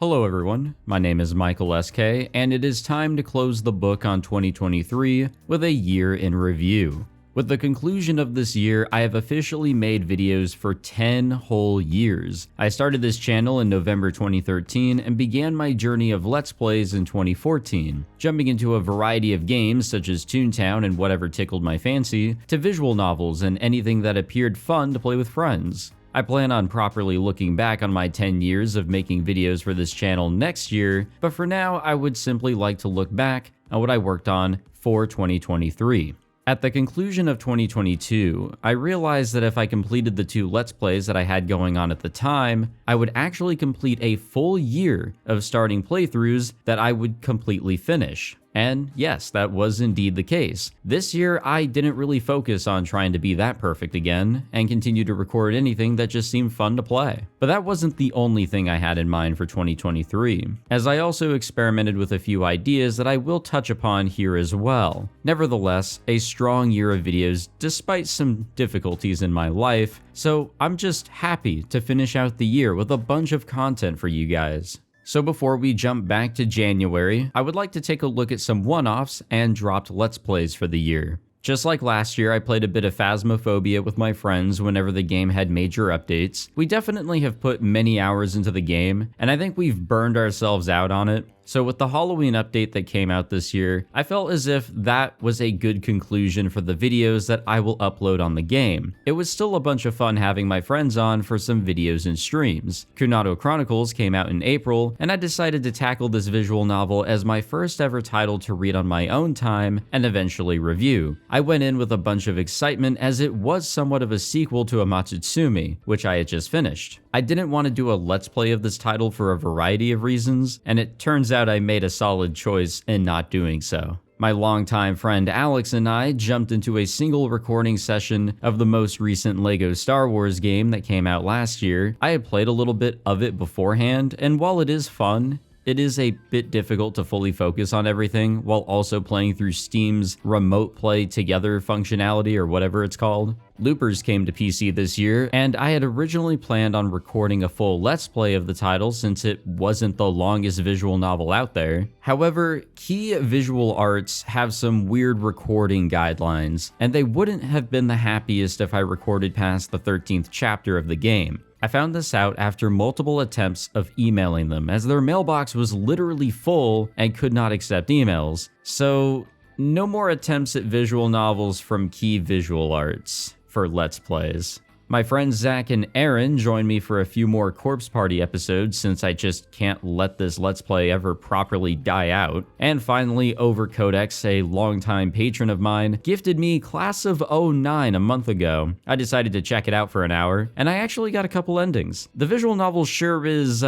Hello everyone, my name is Michael SK, and it is time to close the book on 2023 with a year in review. With the conclusion of this year, I have officially made videos for 10 whole years. I started this channel in November 2013 and began my journey of Let's Plays in 2014, jumping into a variety of games such as Toontown and whatever tickled my fancy, to visual novels and anything that appeared fun to play with friends. I plan on properly looking back on my 10 years of making videos for this channel next year, but for now I would simply like to look back at what I worked on for 2023. At the conclusion of 2022, I realized that if I completed the 2 Let's Plays that I had going on at the time, I would actually complete a full year of starting playthroughs that I would completely finish. And yes, that was indeed the case. This year, I didn't really focus on trying to be that perfect again, and continued to record anything that just seemed fun to play. But that wasn't the only thing I had in mind for 2023, as I also experimented with a few ideas that I will touch upon here as well. Nevertheless, a strong year of videos despite some difficulties in my life, so I'm just happy to finish out the year with a bunch of content for you guys. So before we jump back to January, I would like to take a look at some one-offs and dropped Let's Plays for the year. Just like last year, I played a bit of Phasmophobia with my friends whenever the game had major updates. We definitely have put many hours into the game, and I think we've burned ourselves out on it. So with the Halloween update that came out this year, I felt as if that was a good conclusion for the videos that I will upload on the game. It was still a bunch of fun having my friends on for some videos and streams. Kunado Chronicles came out in April, and I decided to tackle this visual novel as my first ever title to read on my own time and eventually review. I went in with a bunch of excitement as it was somewhat of a sequel to Amatsutsumi, which I had just finished. I didn't want to do a Let's Play of this title for a variety of reasons, and it turns out I made a solid choice in not doing so. My longtime friend Alex and I jumped into a single recording session of the most recent LEGO Star Wars game that came out last year. I had played a little bit of it beforehand, and while it is fun, it is a bit difficult to fully focus on everything while also playing through Steam's remote play together functionality or whatever it's called. Loopers came to PC this year, and I had originally planned on recording a full Let's Play of the title since it wasn't the longest visual novel out there. However, Key Visual Arts have some weird recording guidelines, and they wouldn't have been the happiest if I recorded past the 13th chapter of the game. I found this out after multiple attempts of emailing them, as their mailbox was literally full and could not accept emails. So, no more attempts at visual novels from Key Visual Arts for Let's Plays. My friends Zach and Aaron joined me for a few more Corpse Party episodes since I just can't let this Let's Play ever properly die out. And finally, Overcodex, a longtime patron of mine, gifted me Class of '09 a month ago. I decided to check it out for an hour, and I actually got a couple endings. The visual novel sure is,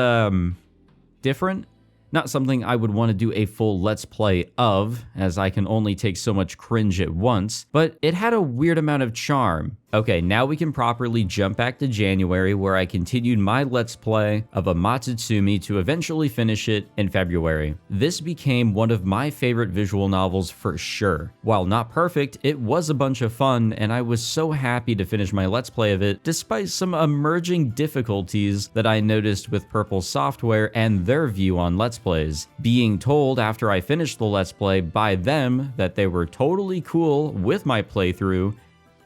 different. Not something I would want to do a full Let's Play of, as I can only take so much cringe at once, but it had a weird amount of charm. Okay, now we can properly jump back to January, where I continued my Let's Play of Amatsutsumi to eventually finish it in February. This became one of my favorite visual novels for sure. While not perfect, it was a bunch of fun, and I was so happy to finish my Let's Play of it, despite some emerging difficulties that I noticed with Purple Software and their view on Let's Plays. Being told after I finished the Let's Play by them that they were totally cool with my playthrough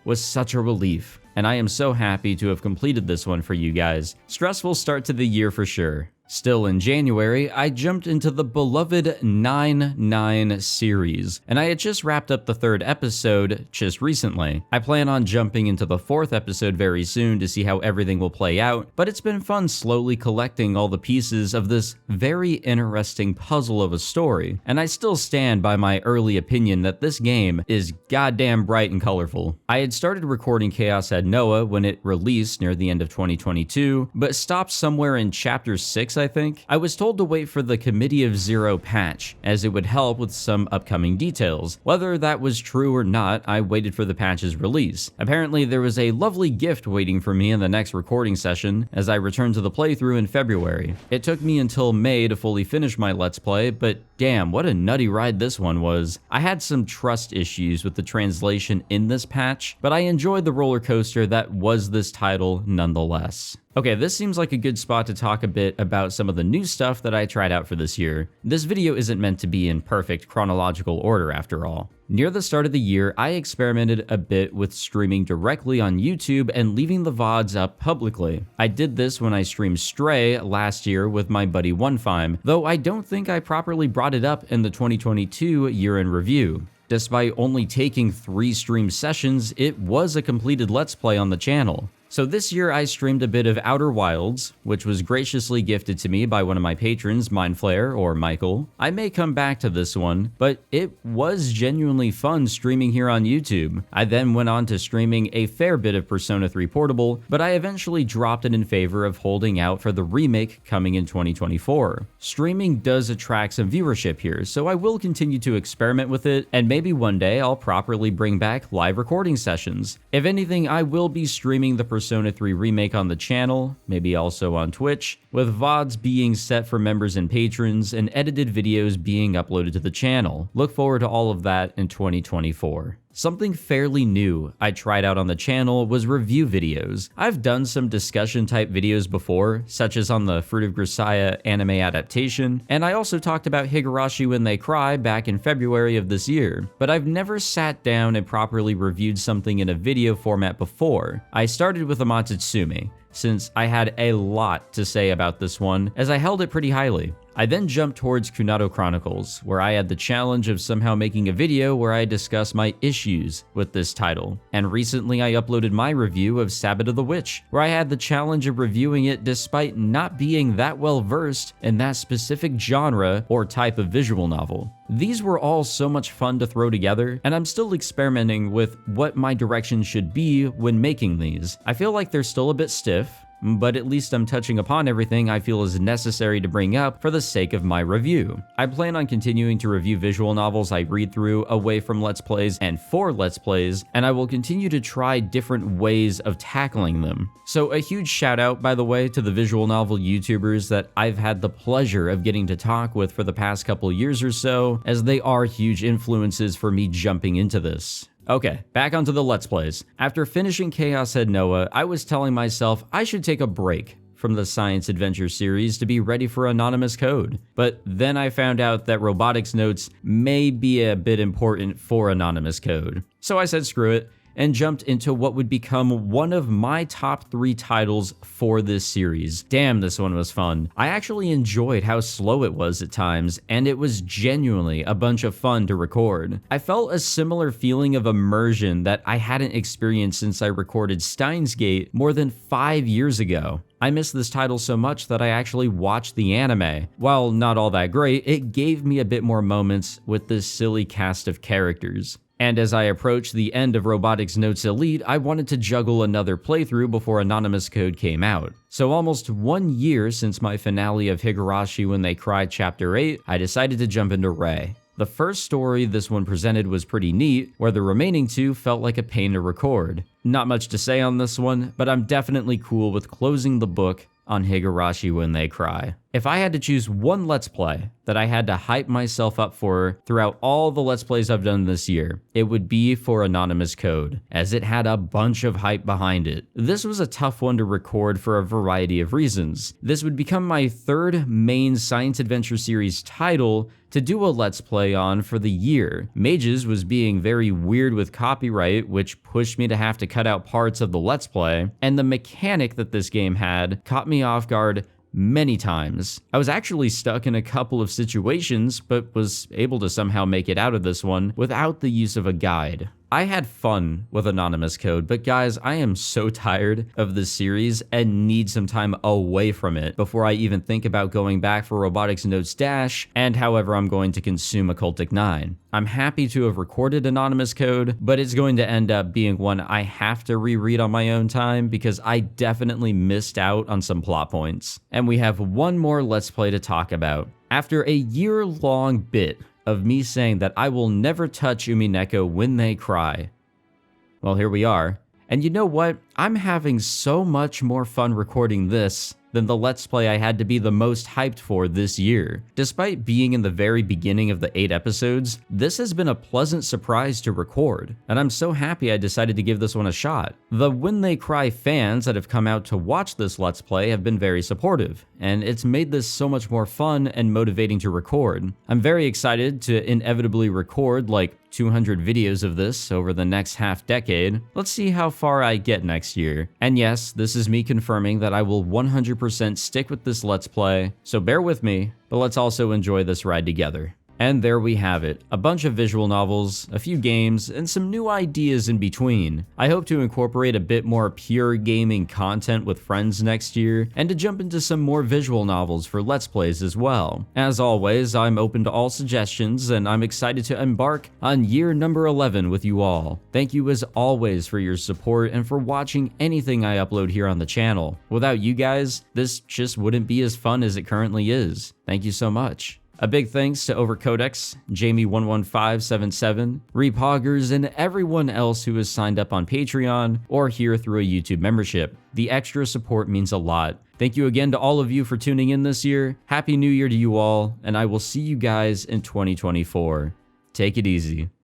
was such a relief, and I am so happy to have completed this one for you guys. Stressful start to the year for sure. Still in January, I jumped into the beloved 9-9 series, and I had just wrapped up the 3rd episode just recently. I plan on jumping into the 4th episode very soon to see how everything will play out, but it's been fun slowly collecting all the pieces of this very interesting puzzle of a story, and I still stand by my early opinion that this game is goddamn bright and colorful. I had started recording Chaos at Noah when it released near the end of 2022, but stopped somewhere in Chapter 6, I think. I was told to wait for the Committee of Zero patch, as it would help with some upcoming details. Whether that was true or not, I waited for the patch's release. Apparently, there was a lovely gift waiting for me in the next recording session as I returned to the playthrough in February. It took me until May to fully finish my Let's Play, but damn, what a nutty ride this one was. I had some trust issues with the translation in this patch, but I enjoyed the roller coaster that was this title nonetheless. Okay, this seems like a good spot to talk a bit about some of the new stuff that I tried out for this year. This video isn't meant to be in perfect chronological order after all. Near the start of the year, I experimented a bit with streaming directly on YouTube and leaving the VODs up publicly. I did this when I streamed Stray last year with my buddy OneFime, though I don't think I properly brought it up in the 2022 year in review. Despite only taking 3 stream sessions, it was a completed Let's Play on the channel. So this year I streamed a bit of Outer Wilds, which was graciously gifted to me by one of my patrons, Mindflare or Michael. I may come back to this one, but it was genuinely fun streaming here on YouTube. I then went on to streaming a fair bit of Persona 3 Portable, but I eventually dropped it in favor of holding out for the remake coming in 2024. Streaming does attract some viewership here, so I will continue to experiment with it, and maybe one day I'll properly bring back live recording sessions. If anything, I will be streaming the Persona 3 remake on the channel, maybe also on Twitch, with VODs being set for members and patrons and edited videos being uploaded to the channel. Look forward to all of that in 2024. Something fairly new I tried out on the channel was review videos. I've done some discussion type videos before, such as on the Fruit of Grisaya anime adaptation, and I also talked about Higurashi When They Cry back in February of this year, but I've never sat down and properly reviewed something in a video format before. I started with Amatsutsumi, since I had a lot to say about this one, as I held it pretty highly. I then jumped towards Kunado Chronicles, where I had the challenge of somehow making a video where I discuss my issues with this title. And recently I uploaded my review of Sabbath of the Witch, where I had the challenge of reviewing it despite not being that well versed in that specific genre or type of visual novel. These were all so much fun to throw together, and I'm still experimenting with what my direction should be when making these. I feel like they're still a bit stiff, but at least I'm touching upon everything I feel is necessary to bring up for the sake of my review. I plan on continuing to review visual novels I read through away from Let's Plays and for Let's Plays, and I will continue to try different ways of tackling them. So a huge shout out, by the way, to the visual novel YouTubers that I've had the pleasure of getting to talk with for the past couple years or so, as they are huge influences for me jumping into this. Okay, back onto the Let's Plays. After finishing Chaos Head Noah, I was telling myself I should take a break from the Science Adventure series to be ready for Anonymous Code. But then I found out that Robotics notes may be a bit important for Anonymous Code. So I said screw it, and jumped into what would become one of my top 3 titles for this series. Damn, this one was fun. I actually enjoyed how slow it was at times, and it was genuinely a bunch of fun to record. I felt a similar feeling of immersion that I hadn't experienced since I recorded Steins Gate more than 5 years ago. I missed this title so much that I actually watched the anime. While not all that great, it gave me a bit more moments with this silly cast of characters. And as I approached the end of Robotics Notes Elite, I wanted to juggle another playthrough before Anonymous Code came out. So almost 1 year since my finale of Higurashi When They Cry Chapter 8, I decided to jump into Ray. The first story this one presented was pretty neat, where the remaining 2 felt like a pain to record. Not much to say on this one, but I'm definitely cool with closing the book on Higurashi When They Cry. If I had to choose one Let's Play that I had to hype myself up for throughout all the Let's Plays I've done this year, it would be for Anonymous Code, as it had a bunch of hype behind it. This was a tough one to record for a variety of reasons. This would become my 3rd main Science Adventure series title to do a Let's Play on for the year. Mages was being very weird with copyright, which pushed me to have to cut out parts of the Let's Play, and the mechanic that this game had caught me off guard many times. I was actually stuck in a couple of situations, but was able to somehow make it out of this one without the use of a guide. I had fun with Anonymous Code, but guys, I am so tired of this series and need some time away from it before I even think about going back for Robotics Notes Dash and however I'm going to consume Occultic 9. I'm happy to have recorded Anonymous Code, but it's going to end up being one I have to reread on my own time because I definitely missed out on some plot points. And we have one more Let's Play to talk about. After a year-long bit of me saying that I will never touch Umineko When They Cry, well, here we are. And you know what? I'm having so much more fun recording this than the Let's Play I had to be the most hyped for this year. Despite being in the very beginning of the 8 episodes, this has been a pleasant surprise to record, and I'm so happy I decided to give this one a shot. The When They Cry fans that have come out to watch this Let's Play have been very supportive, and it's made this so much more fun and motivating to record. I'm very excited to inevitably record like 200 videos of this over the next half decade. Let's see how far I get next year. And yes, this is me confirming that I will 100% stick with this Let's Play, so bear with me, but let's also enjoy this ride together. And there we have it, a bunch of visual novels, a few games, and some new ideas in between. I hope to incorporate a bit more pure gaming content with friends next year, and to jump into some more visual novels for Let's Plays as well. As always, I'm open to all suggestions, and I'm excited to embark on year number 11 with you all. Thank you as always for your support and for watching anything I upload here on the channel. Without you guys, this just wouldn't be as fun as it currently is. Thank you so much. A big thanks to Overcodex, Jamie11577, Repoggers, and everyone else who has signed up on Patreon or here through a YouTube membership. The extra support means a lot. Thank you again to all of you for tuning in this year. Happy New Year to you all, and I will see you guys in 2024. Take it easy.